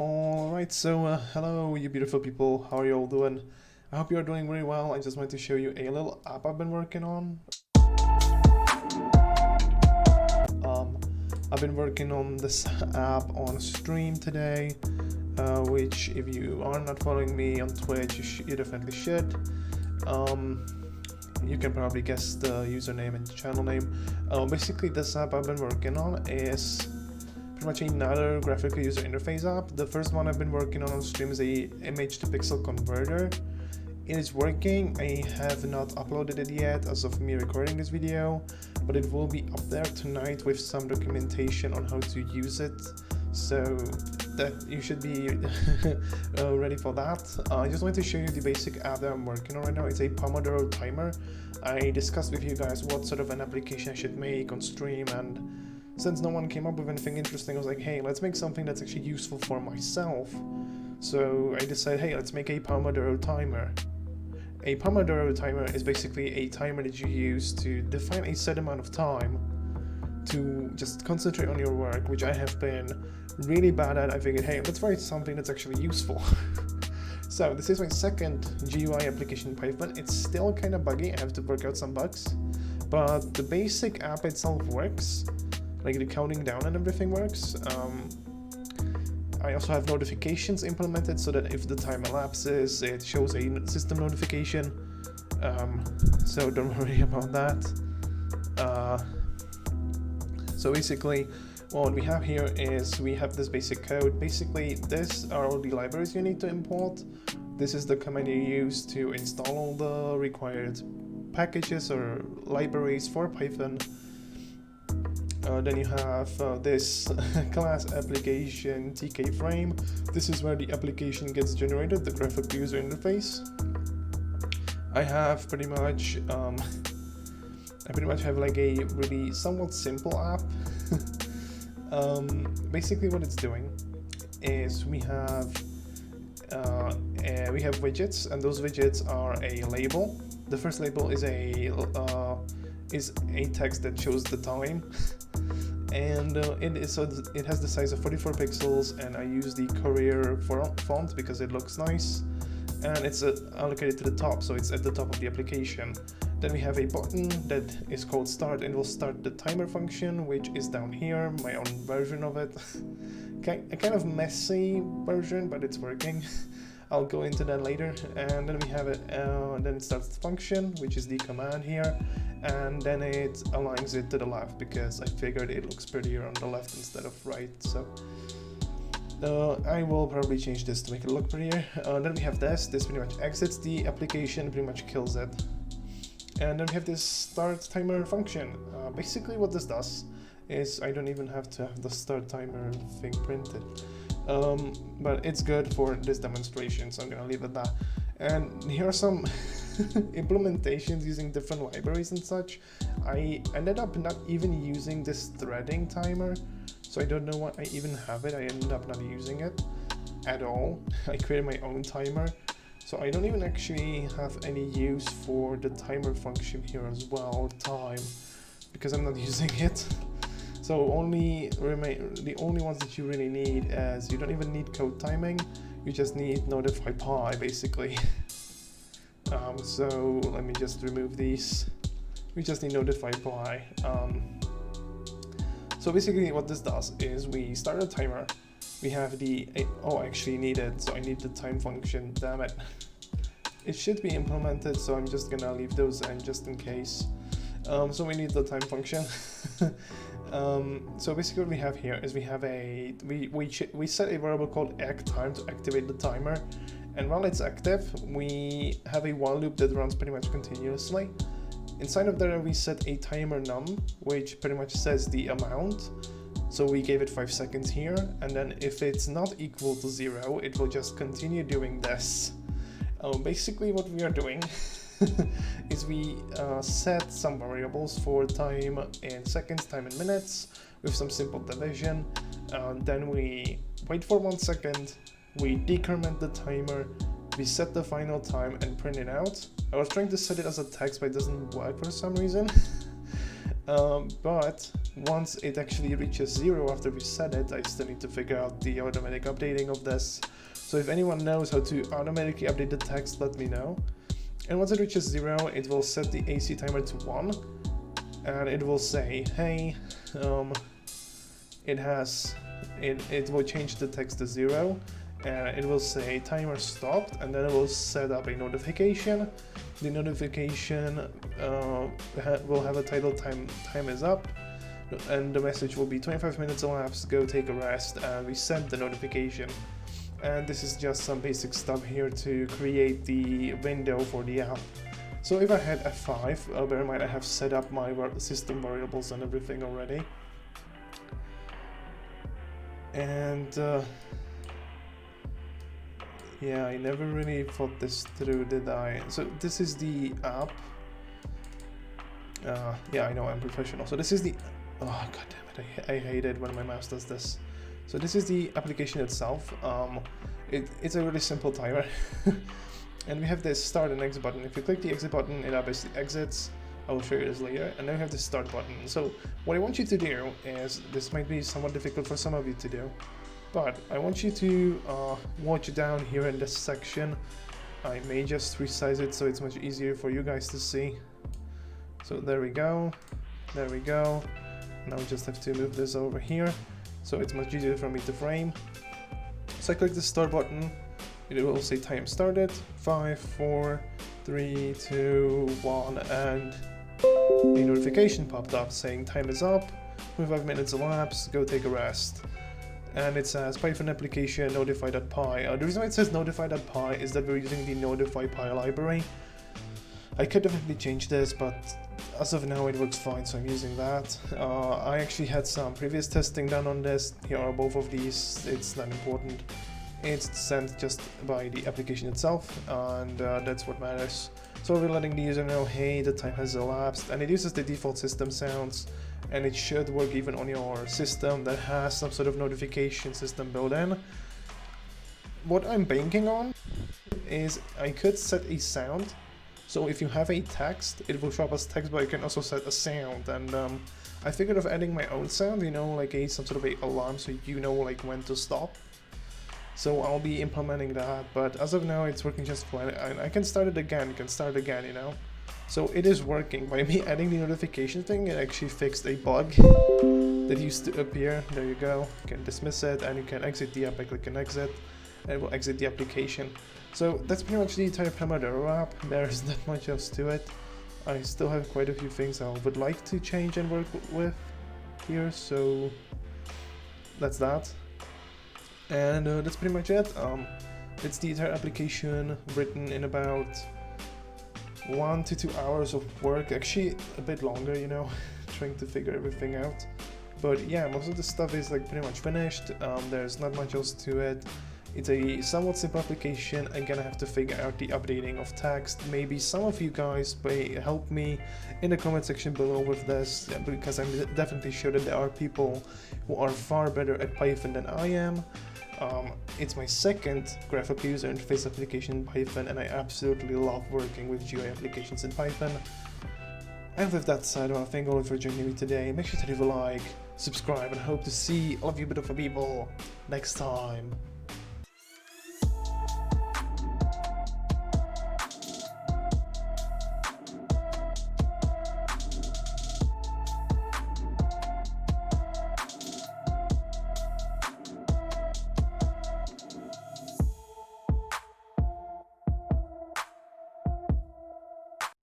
Alright, so hello you beautiful people, how are you all doing? I hope you're doing very well. I just wanted to show you a little app I've been working on. I've been working on this app on stream today, which if you are not following me on Twitch, you definitely should. You can probably guess the username and channel name. Basically this app I've been working on is pretty much another graphical user interface app. The first one I've been working on stream is a image to pixel converter. It is working. I have not uploaded it yet as of me recording this video, but it will be up there tonight with some documentation on how to use it, so that you should be ready for that. I just wanted to show you the basic app that I'm working on right now. It's a Pomodoro timer. I discussed with you guys what sort of an application I should make on stream, and since no one came up with anything interesting, I was like, hey, let's make something that's actually useful for myself. So I decided, hey, let's make a Pomodoro timer. A Pomodoro timer is basically a timer that you use to define a set amount of time to just concentrate on your work, which I have been really bad at. I figured, hey, let's write something that's actually useful. So this is my second GUI application in Python. It's still kind of buggy. I have to work out some bugs, but the basic app itself works. Like the counting down and everything works. I also have notifications implemented so that if the time elapses, it shows a system notification. So don't worry about that. So basically, what we have here is we have this basic code. Basically, these are all the libraries you need to import. This is the command you use to install all the required packages or libraries for Python. Then you have this class application TK frame. This is where the application gets generated, the graphical user interface. I have pretty much have like a really somewhat simple app. Basically what it's doing is we have widgets, and those widgets are a label. The first label is a text that shows the time. And it has the size of 44 pixels, and I use the Courier font because it looks nice, and it's allocated to the top, so it's at the top of the application. Then we have a button that is called start, and will start the timer function, which is down here, my own version of it. A kind of messy version, but it's working. I'll go into that later. And then we have it, then it starts the function, which is the command here, and then it aligns it to the left because I figured it looks prettier on the left instead of right. So I will probably change this to make it look prettier. Then we have this pretty much exits the application, pretty much kills it. And then we have this start timer function. Basically what this does is I don't even have to have the start timer thing printed. But it's good for this demonstration, so I'm gonna leave it at that. And here are some implementations using different libraries and such. I ended up not even using this threading timer, so I don't know why I even have it. I ended up not using it at all. I created my own timer, so I don't even actually have any use for the timer function here as well, time, because I'm not using it. So the only ones that you really need is you don't even need code timing, you just need notify pi basically. So let me just remove these. We just need notify pi. So basically what this does is we start a timer. We have I actually need it, so I need the time function, damn it. It should be implemented, so I'm just gonna leave those in just in case. So we need the time function. So basically what we have here is we have we set a variable called actTime to activate the timer, and while it's active we have a while loop that runs pretty much continuously. Inside of there we set a timer num, which pretty much says the amount, so we gave it 5 seconds here, and then if it's not equal to 0 it will just continue doing this. Basically what we are doing is we set some variables for time in seconds, time in minutes, with some simple division. Then we wait for 1 second, we decrement the timer, we set the final time and print it out. I was trying to set it as a text, but it doesn't work for some reason. But once it actually reaches 0 after we set it, I still need to figure out the automatic updating of this. So if anyone knows how to automatically update the text, let me know. And once it reaches 0, it will set the AC timer to 1, and it will say, hey, it will change the text to 0, and it will say timer stopped, and then it will set up a notification. The notification will have a title time is up, and the message will be 25 minutes elapsed, go take a rest, and we send the notification. And this is just some basic stuff here to create the window for the app. So if I had F5, bear in mind I have set up my system variables and everything already. And yeah, I never really thought this through, did I? So this is the app. Yeah, I know I'm professional. So this is the, oh god damn it, I hate it when my mouse does this. So this is the application itself. It's a really simple timer. And we have this start and exit button. If you click the exit button, it obviously exits. I will show you this later. And then we have the start button. So what I want you to do is, this might be somewhat difficult for some of you to do, but I want you to watch down here in this section. I may just resize it so it's much easier for you guys to see. So there we go. There we go. Now we just have to move this over here, so it's much easier for me to frame. So I click the start button. It will say time started, 5, 4, 3, 2, 1, and a notification popped up saying time is up, 25 minutes elapsed, go take a rest. And it says Python application notify.py. The reason why it says notify.py is that we're using the notify.py library. I could definitely change this, but as of now it works fine, so I'm using that. I actually had some previous testing done on this. Here are both of these, it's not important. It's sent just by the application itself, and that's what matters. So we're letting the user know, hey, the time has elapsed, and it uses the default system sounds, and it should work even on your system that has some sort of notification system built in. What I'm banking on is I could set a sound. So if you have a text, it will show up as text, but you can also set a sound. And I figured of adding my own sound, you know, like some sort of a alarm, so you know like when to stop. So I'll be implementing that, but as of now it's working just fine. I can start it again, you know. So it is working. By me adding the notification thing, it actually fixed a bug that used to appear. There you go. You can dismiss it, and you can exit the app by clicking exit, and it will exit the application. So that's pretty much the entire Pomodoro app. There's not much else to it. I still have quite a few things I would like to change and work with here, so that's that. And that's pretty much it. It's the entire application written in about 1 to 2 hours of work, actually a bit longer, you know, trying to figure everything out. But yeah, most of the stuff is like pretty much finished. There's not much else to it. It's a somewhat simple application. Again, I have to figure out the updating of text. Maybe some of you guys may help me in the comment section below with this, because I'm definitely sure that there are people who are far better at Python than I am. It's my second graphical user interface application in Python, and I absolutely love working with GUI applications in Python. And with that said, I want to thank all of you for joining me today. Make sure to leave a like, subscribe, and hope to see all of you beautiful people next time.